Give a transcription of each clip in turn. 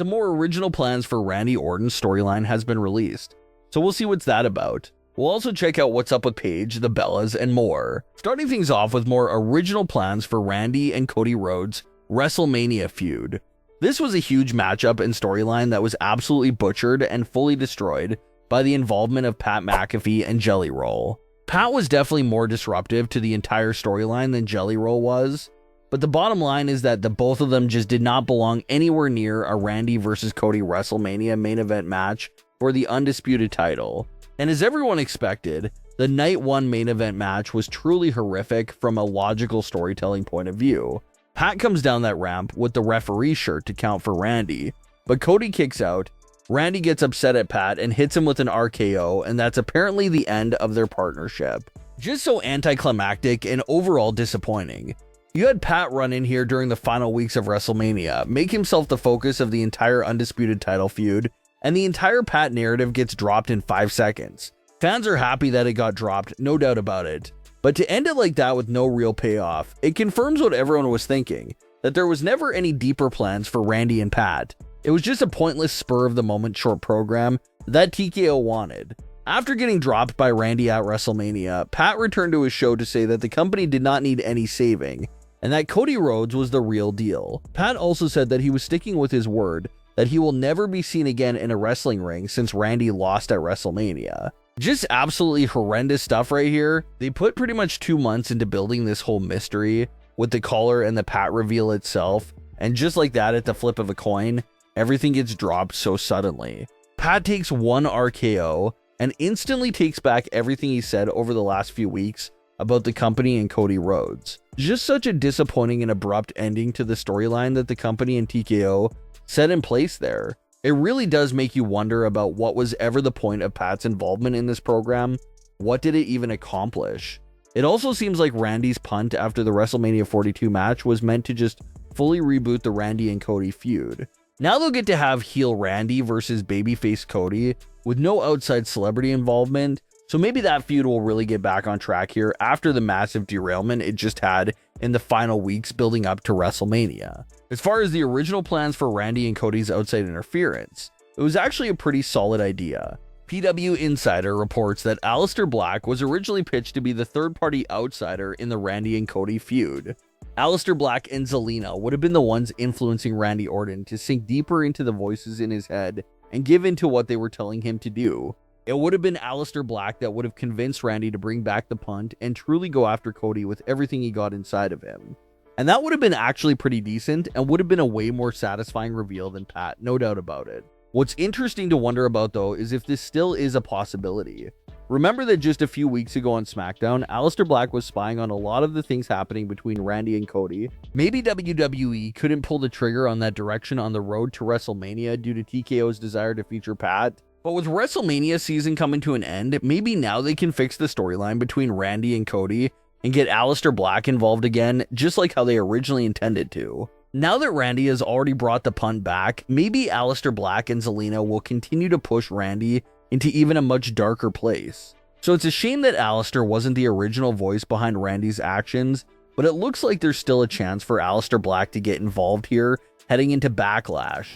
some more original plans for Randy Orton's storyline has been released, so we'll see what's that about. We'll also check out what's up with Paige, the Bellas, and more. Starting things off with more original plans for Randy and Cody Rhodes' WrestleMania feud. This was a huge matchup and storyline that was absolutely butchered and fully destroyed by the involvement of Pat McAfee and Jelly Roll. Pat was definitely more disruptive to the entire storyline than Jelly Roll was, but the bottom line is that the both of them just did not belong anywhere near a Randy versus Cody WrestleMania main event match for the undisputed title. And as everyone expected, the night one main event match was truly horrific from a logical storytelling point of view. Pat comes down that ramp with the referee shirt to count for Randy, but Cody kicks out. Randy gets upset at Pat and hits him with an RKO, and that's apparently the end of their partnership. Just so anticlimactic and overall disappointing. You had Pat run in here during the final weeks of WrestleMania, make himself the focus of the entire undisputed title feud, and the entire Pat narrative gets dropped in 5 seconds. Fans are happy that it got dropped, no doubt about it. But to end it like that with no real payoff, it confirms what everyone was thinking, that there was never any deeper plans for Randy and Pat. It was just a pointless spur-of-the-moment short program that TKO wanted. After getting dropped by Randy at WrestleMania, Pat returned to his show to say that the company did not need any saving, and that Cody Rhodes was the real deal. Pat also said that he was sticking with his word, that he will never be seen again in a wrestling ring since Randy lost at WrestleMania. Just absolutely horrendous stuff right here. They put pretty much 2 months into building this whole mystery with the collar and the Pat reveal itself, and just like that, at the flip of a coin, everything gets dropped so suddenly. Pat takes one RKO and instantly takes back everything he said over the last few weeks about the company and Cody Rhodes. Just such a disappointing and abrupt ending to the storyline that the company and TKO set in place there. It really does make you wonder about what was ever the point of Pat's involvement in this program. What did it even accomplish? It also seems like Randy's punt after the WrestleMania 42 match was meant to just fully reboot the Randy and Cody feud. Now they'll get to have heel Randy versus babyface Cody with no outside celebrity involvement, so maybe that feud will really get back on track here after the massive derailment it just had in the final weeks building up to WrestleMania. As far as the original plans for Randy and Cody's outside interference, it was actually a pretty solid idea. PW Insider reports that Aleister Black was originally pitched to be the third-party outsider in the Randy and Cody feud. Aleister Black and Zelina would have been the ones influencing Randy Orton to sink deeper into the voices in his head and give in to what they were telling him to do. It would have been Aleister Black that would have convinced Randy to bring back the punt and truly go after Cody with everything he got inside of him. And that would have been actually pretty decent and would have been a way more satisfying reveal than Pat, no doubt about it. What's interesting to wonder about though is if this still is a possibility. Remember that just a few weeks ago on Smackdown, Aleister Black was spying on a lot of the things happening between Randy and Cody. Maybe WWE couldn't pull the trigger on that direction on the road to WrestleMania due to TKO's desire to feature Pat. But with WrestleMania season coming to an end, maybe now they can fix the storyline between Randy and Cody and get Aleister Black involved again, just like how they originally intended to. Now that Randy has already brought the punt back, maybe Aleister Black and Zelina will continue to push Randy into even a much darker place. So it's a shame that Aleister wasn't the original voice behind Randy's actions, but it looks like there's still a chance for Aleister Black to get involved here heading into Backlash.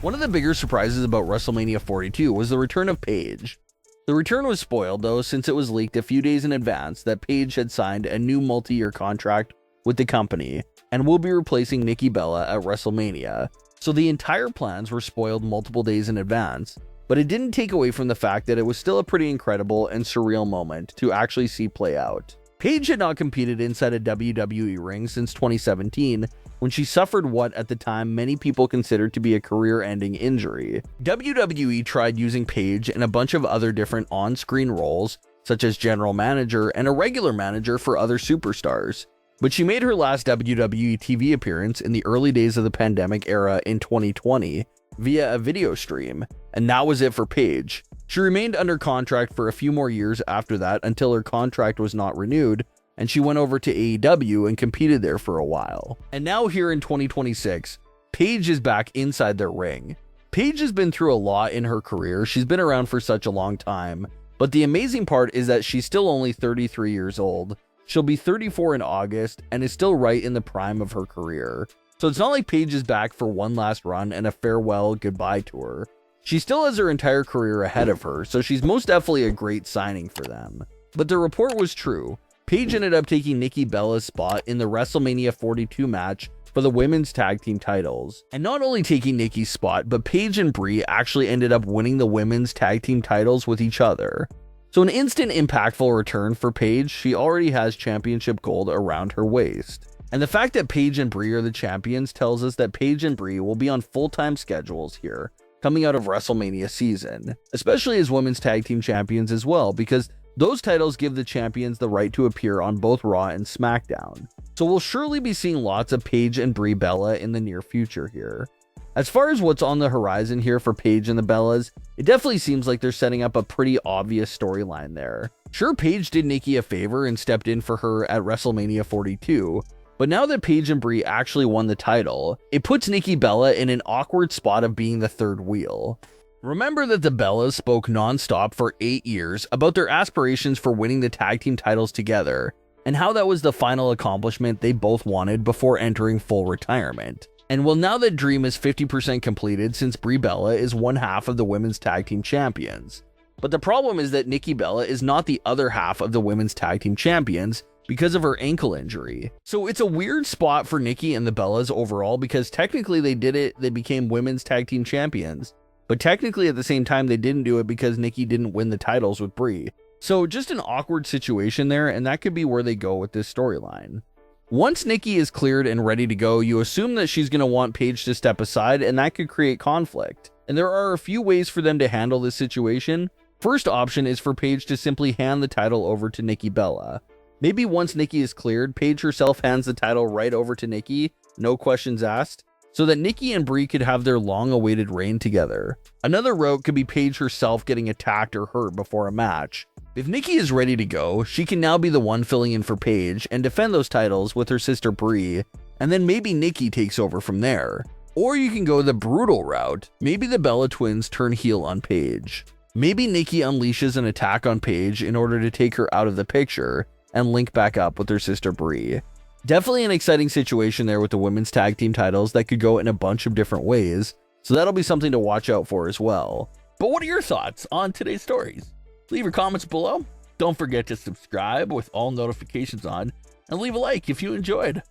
One of the bigger surprises about WrestleMania 42 was the return of Paige. The return was spoiled though, since it was leaked a few days in advance that Paige had signed a new multi-year contract with the company and will be replacing Nikki Bella at WrestleMania. So the entire plans were spoiled multiple days in advance, but it didn't take away from the fact that it was still a pretty incredible and surreal moment to actually see play out. Paige had not competed inside a WWE ring since 2017, when she suffered what at the time many people considered to be a career-ending injury. WWE tried using Paige in a bunch of other different on-screen roles, such as general manager and a regular manager for other superstars. But she made her last WWE TV appearance in the early days of the pandemic era in 2020 via a video stream, and that was it for Paige. She remained under contract for a few more years after that until her contract was not renewed, and she went over to AEW and competed there for a while. And now here in 2026, Paige is back inside their ring. Paige has been through a lot in her career. She's been around for such a long time, but the amazing part is that she's still only 33 years old. She'll be 34 in August and is still right in the prime of her career. So it's not like Paige is back for one last run and a farewell goodbye tour. She still has her entire career ahead of her, so she's most definitely a great signing for them. But the report was true. Paige ended up taking Nikki Bella's spot in the WrestleMania 42 match for the women's tag team titles. And not only taking Nikki's spot, but Paige and Brie actually ended up winning the women's tag team titles with each other. So an instant impactful return for Paige. She already has championship gold around her waist. And the fact that Paige and Brie are the champions tells us that Paige and Brie will be on full-time schedules here coming out of WrestleMania season, especially as women's tag team champions as well, because those titles give the champions the right to appear on both Raw and SmackDown. So we'll surely be seeing lots of Paige and Brie Bella in the near future here. As far as what's on the horizon here for Paige and the Bellas, it definitely seems like they're setting up a pretty obvious storyline there. Sure, Paige did Nikki a favor and stepped in for her at WrestleMania 42, but now that Paige and Brie actually won the title, it puts Nikki Bella in an awkward spot of being the third wheel. Remember that the Bellas spoke non-stop for 8 years about their aspirations for winning the tag team titles together, and how that was the final accomplishment they both wanted before entering full retirement. And well, now that dream is 50% completed since Brie Bella is one half of the women's tag team champions. But the problem is that Nikki Bella is not the other half of the women's tag team champions because of her ankle injury. So it's a weird spot for Nikki and the Bellas overall, because technically they did it, they became women's tag team champions, but technically at the same time they didn't do it because Nikki didn't win the titles with Brie. So just an awkward situation there, and that could be where they go with this storyline. Once Nikki is cleared and ready to go, you assume that she's going to want Paige to step aside, and that could create conflict. And there are a few ways for them to handle this situation. First option is for Paige to simply hand the title over to Nikki Bella. Maybe once Nikki is cleared, Paige herself hands the title right over to Nikki, no questions asked, so that Nikki and Brie could have their long-awaited reign together. Another route could be Paige herself getting attacked or hurt before a match. If Nikki is ready to go, she can now be the one filling in for Paige and defend those titles with her sister Brie, and then maybe Nikki takes over from there. Or you can go the brutal route. Maybe the Bella twins turn heel on Paige. Maybe Nikki unleashes an attack on Paige in order to take her out of the picture and link back up with her sister Brie. Definitely an exciting situation there with the women's tag team titles that could go in a bunch of different ways, so that'll be something to watch out for as well. But what are your thoughts on today's stories? Leave your comments below. Don't forget to subscribe with all notifications on, and leave a like if you enjoyed.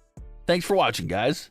Thanks for watching, guys.